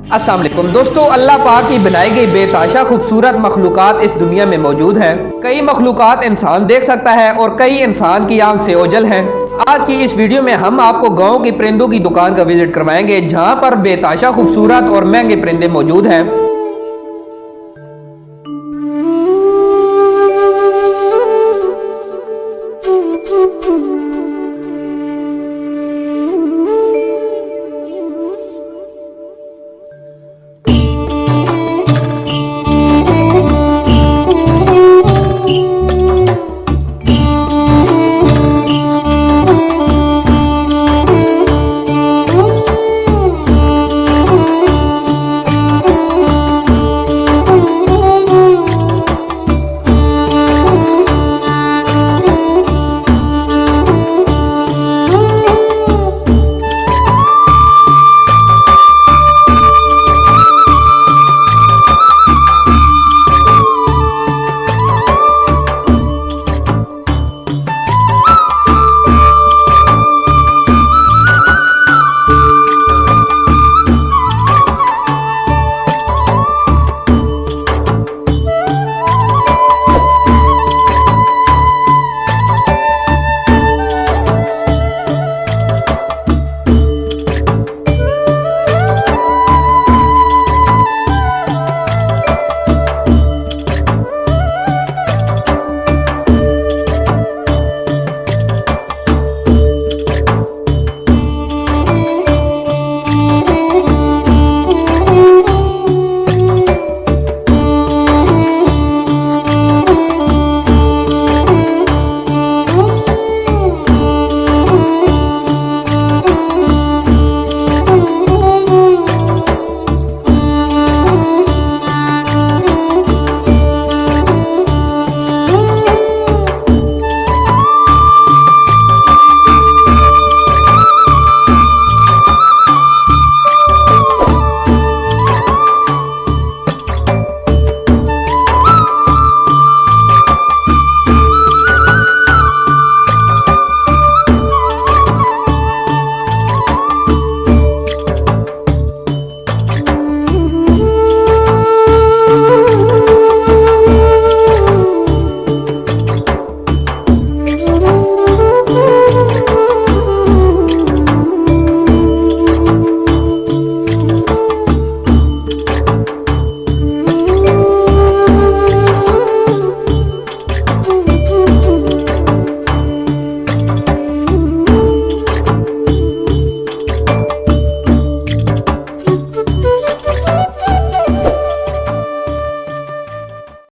अस्सलाम वालेकुम दोस्तों, अल्लाह पाक की बनाई गई बेताशा खूबसूरत मखलूक़ात इस दुनिया में मौजूद है। कई मखलूक़ात इंसान देख सकता है और कई इंसान की आंख से ओझल हैं। आज की इस वीडियो में हम आपको गांव की परिंदों की दुकान का विजिट करवाएंगे, जहां पर बेताशा खूबसूरत और महंगे परिंदे मौजूद हैं।